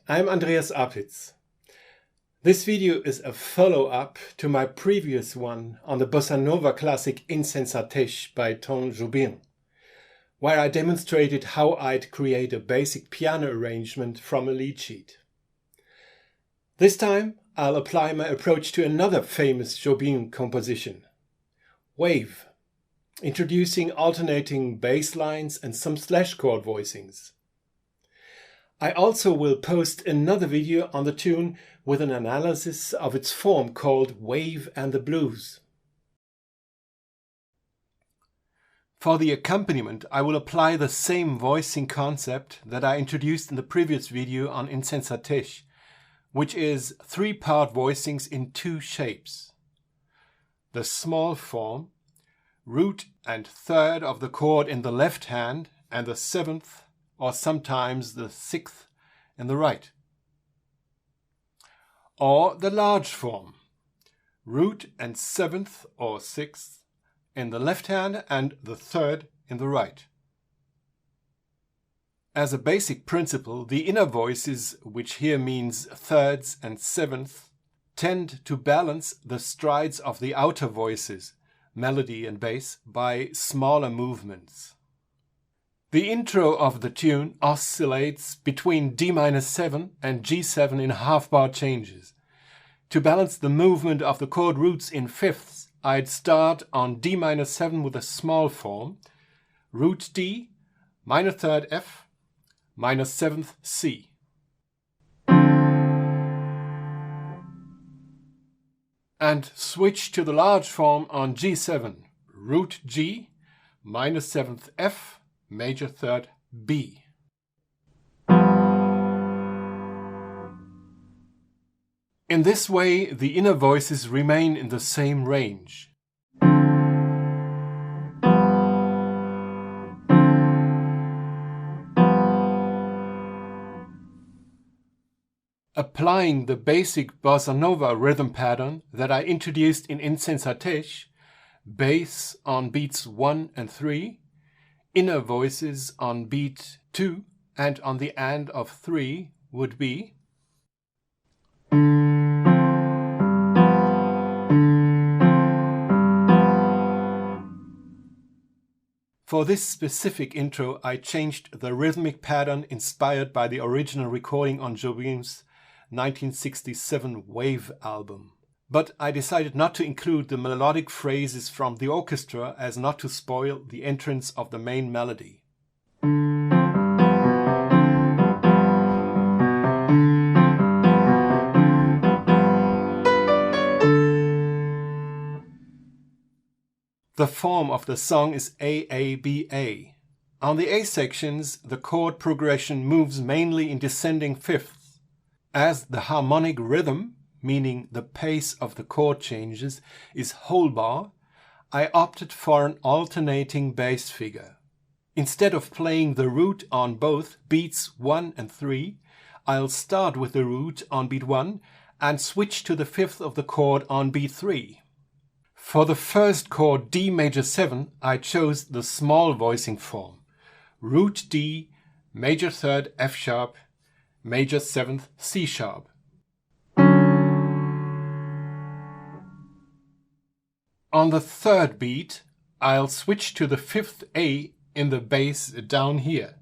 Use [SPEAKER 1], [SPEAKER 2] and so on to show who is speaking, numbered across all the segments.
[SPEAKER 1] I'm Andreas Apitz. This video is a follow-up to my previous one on the bossa nova classic Insensatez by Jobim, where I demonstrated how I'd create a basic piano arrangement from a lead sheet. This time I'll apply my approach to another famous Jobim composition, Wave, introducing alternating bass lines and some slash chord voicings. I also will post another video on the tune with an analysis of its form called Wave and the Blues. For the accompaniment, I will apply the same voicing concept that I introduced in the previous video on Insensatez, which is 3-part voicings in 2 shapes. The small form, root and third of the chord in the left hand and the 7th or sometimes the 6th in the right. Or the large form, root and 7th or 6th in the left hand and the 3rd in the right. As a basic principle, the inner voices, which here means 3rds and 7th, tend to balance the strides of the outer voices, melody and bass, by smaller movements. The intro of the tune oscillates between D-7 and G7 in half-bar changes. To balance the movement of the chord roots in fifths, I'd start on D-7 with a small form, root D, minor 3rd F, minor 7th C. And switch to the large form on G7, root G, minor 7th F, major 3rd B. In this way, the inner voices remain in the same range. Applying the basic bossa nova rhythm pattern that I introduced in Insensatez, bass on beats 1 and 3, inner voices on beat 2 and on the end of 3 would be For this specific intro, I changed the rhythmic pattern inspired by the original recording on Jobim's 1967 Wave album. But I decided not to include the melodic phrases from the orchestra as not to spoil the entrance of the main melody. The form of the song is AABA. On the A sections, the chord progression moves mainly in descending fifths. As the harmonic rhythm, meaning the pace of the chord changes, is whole bar, I opted for an alternating bass figure. Instead of playing the root on both beats 1 and 3, I'll start with the root on beat 1 and switch to the 5th of the chord on beat 3. For the first chord D major 7, I chose the small voicing form, root D, major 3rd F sharp, major 7th C sharp. On the 3rd beat, I'll switch to the 5th A in the bass down here.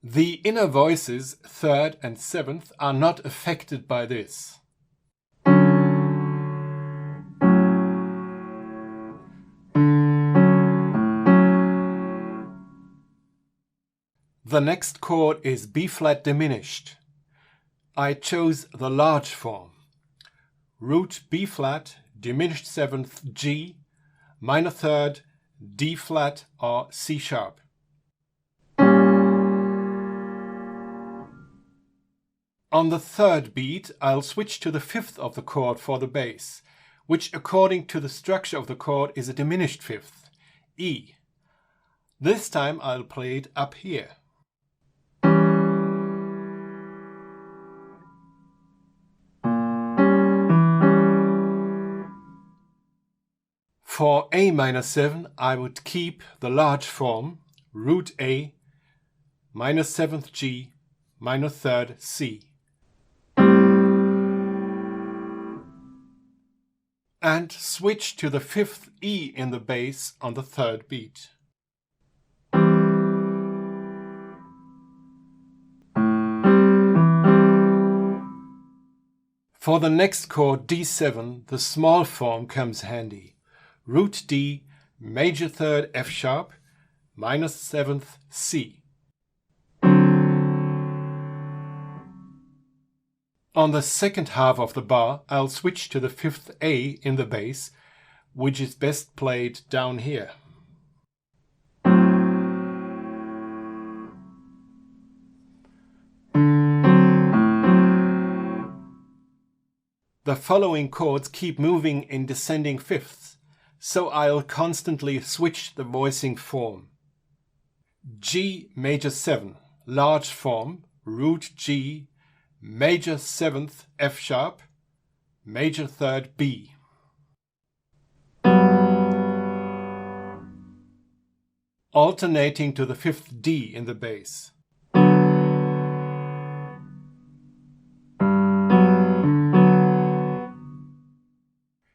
[SPEAKER 1] The inner voices, 3rd and 7th, are not affected by this. The next chord is B-flat diminished. I chose the large form, root B-flat, diminished 7th G, minor 3rd, D-flat or C sharp. On the 3rd beat, I'll switch to the 5th of the chord for the bass, which according to the structure of the chord is a diminished 5th, E. This time I'll play it up here. For A minor 7, I would keep the large form, root A, minor 7th G, minor 3rd C. And switch to the 5th E in the bass on the 3rd beat. For the next chord D7, the small form comes handy. Root D, major 3rd F sharp, minor 7th C. On the second half of the bar, I'll switch to the 5th A in the bass, which is best played down here. The following chords keep moving in descending fifths, so I'll constantly switch the voicing form. G major 7, large form, root G, major 7th F sharp, major 3rd B. Alternating to the 5th D in the bass.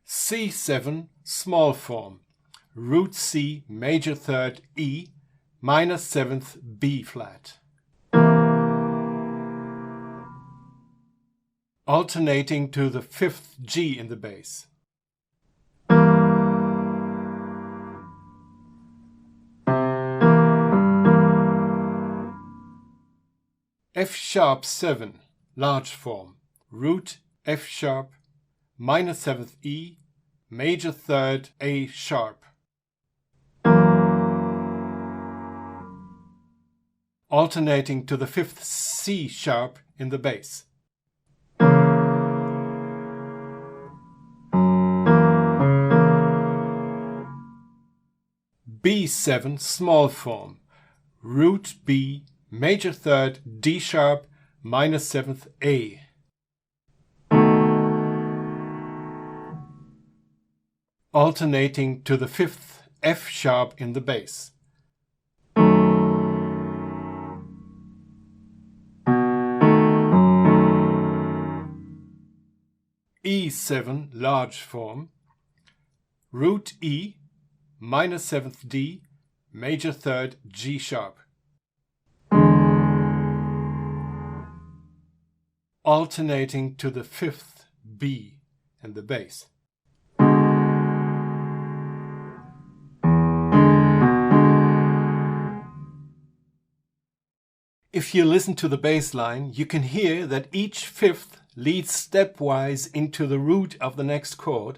[SPEAKER 1] C7, small form, root C, major 3rd E, minor 7th B flat. Alternating to the 5th G in the bass. F sharp 7, large form, root F sharp, minor 7th E, major 3rd A sharp. Alternating to the 5th C sharp in the bass. B7, small form, root B, major 3rd D sharp, minor 7th A. Alternating to the 5th F sharp in the bass. E7, large form, root E, minor 7th D, major 3rd G sharp. Alternating to the 5th B in the bass. If you listen to the bass line, you can hear that each fifth leads stepwise into the root of the next chord,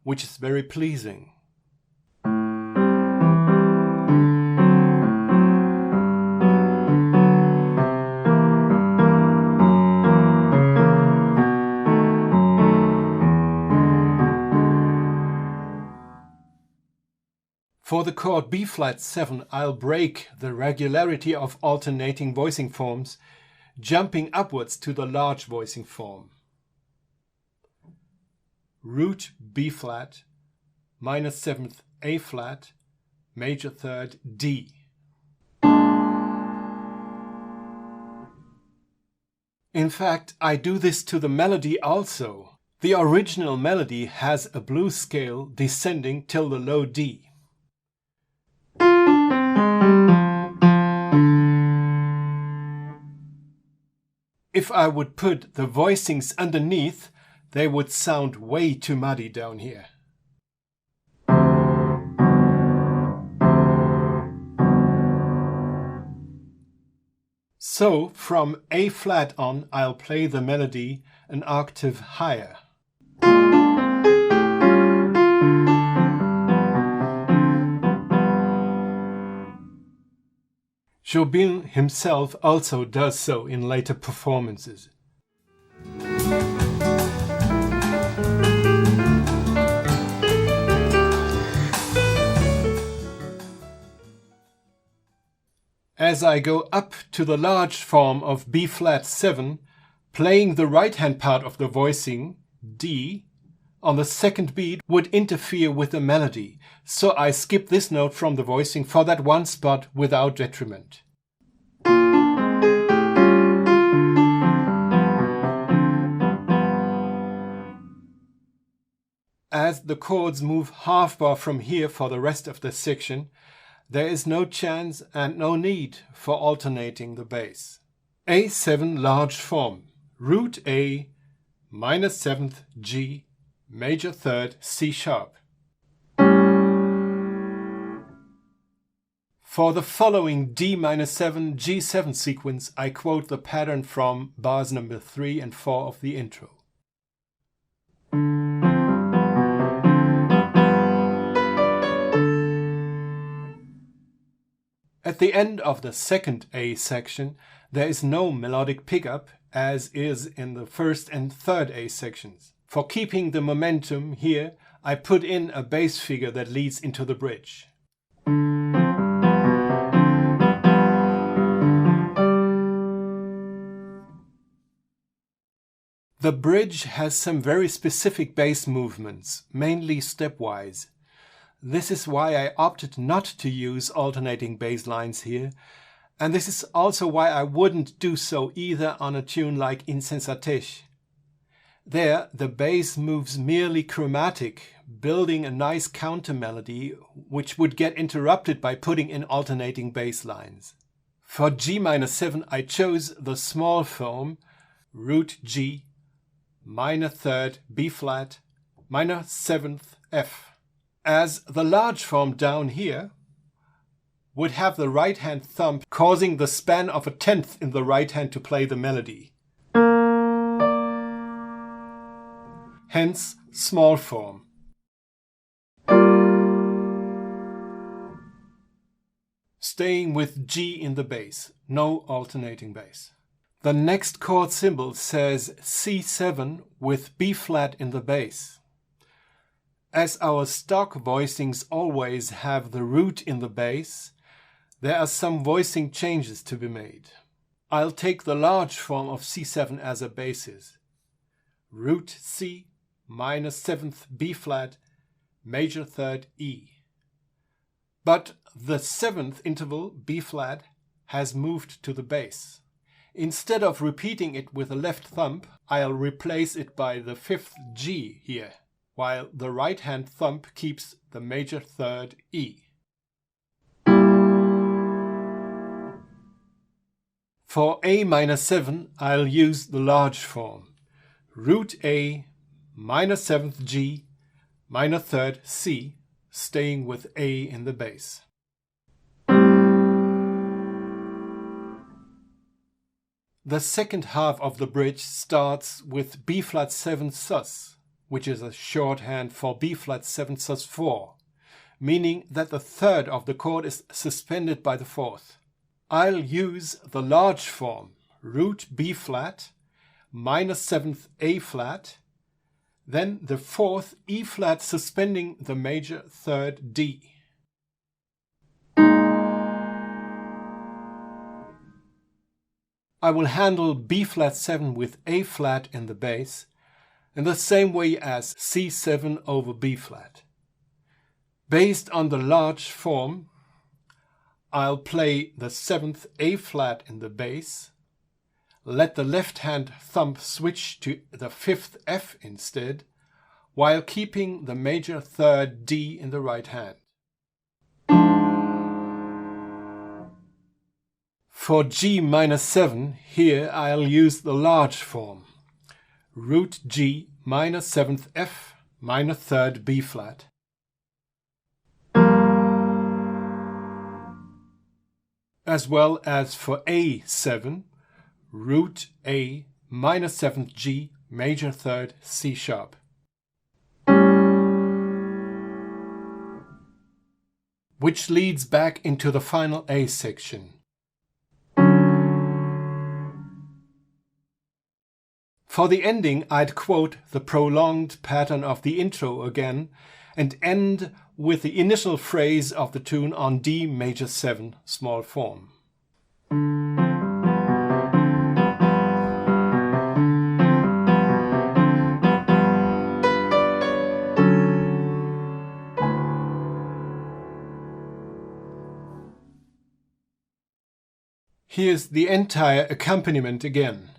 [SPEAKER 1] which is very pleasing. For the chord B flat 7, I'll break the regularity of alternating voicing forms, jumping upwards to the large voicing form. Root B flat, minor 7th A flat, major 3rd D. In fact, I do this to the melody also. The original melody has a blues scale descending till the low D. If I would put the voicings underneath, they would sound way too muddy down here. So from A flat on, I'll play the melody an octave higher. Jobim himself also does so in later performances. As I go up to the large form of B flat 7, playing the right hand part of the voicing, D, on the second beat would interfere with the melody, so I skip this note from the voicing for that one spot without detriment. As the chords move half bar from here for the rest of the section, there is no chance and no need for alternating the bass. A7 large form, root A, minor 7th G, major 3rd C sharp. For the following D minor 7 G7 sequence, I quote the pattern from bars number 3 and 4 of the intro. At the end of the second A section, there is no melodic pickup, as is in the first and third A sections. For keeping the momentum here, I put in a bass figure that leads into the bridge. The bridge has some very specific bass movements, mainly stepwise. This is why I opted not to use alternating bass lines here, and this is also why I wouldn't do so either on a tune like Insensatez. There, the bass moves merely chromatic, building a nice counter melody, which would get interrupted by putting in alternating bass lines. For G minor 7, I chose the small form, root G, minor 3rd B flat, minor 7th F. As the large form down here would have the right hand thumb causing the span of a 10th in the right hand to play the melody. Hence, small form. Staying with G in the bass, no alternating bass. The next chord symbol says C7 with B flat in the bass. As our stock voicings always have the root in the bass, there are some voicing changes to be made. I'll take the large form of C7 as a basis. Root C, minor 7th B flat, major 3rd E. But the 7th interval, B flat, has moved to the bass. Instead of repeating it with the left thumb, I'll replace it by the 5th G here, while the right hand thumb keeps the major 3rd E. For A minor 7, I'll use the large form, root A, minor 7th G, minor 3rd C, staying with A in the bass. The second half of the bridge starts with B flat 7 sus, which is a shorthand for B flat 7 sus 4, meaning that the third of the chord is suspended by the fourth. I'll use the large form, root B flat, minor 7th A flat, then the fourth E flat suspending the major 3rd D. I will handle B flat 7 with A flat in the bass in the same way as C7 over B flat. Based on the large form, I'll play the 7th A flat in the bass, let the left hand thumb switch to the 5th F instead, while keeping the major 3rd D in the right hand. For G minor 7, here I'll use the large form, root G, minor 7th F, minor 3rd B flat. As well as for A7, root A, minor 7th G, major 3rd C sharp. Which leads back into the final A section. For the ending, I'd quote the prolonged pattern of the intro again and end with the initial phrase of the tune on D major 7 small form. Here's the entire accompaniment again.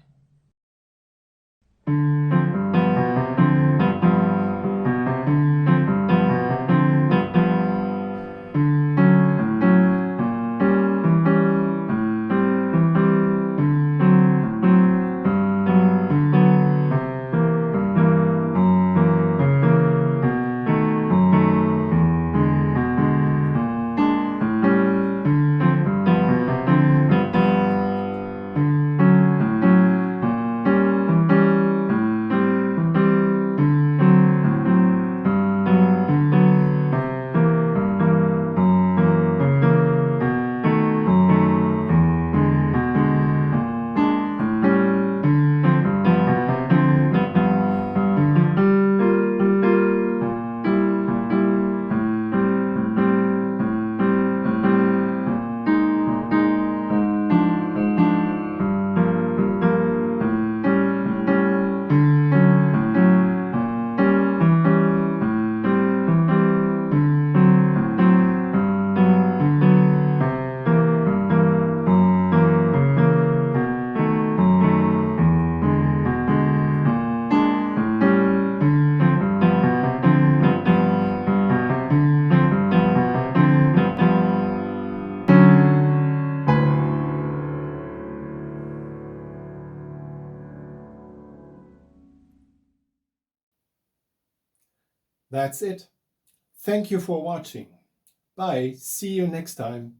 [SPEAKER 1] That's it. Thank you for watching. Bye. See you next time.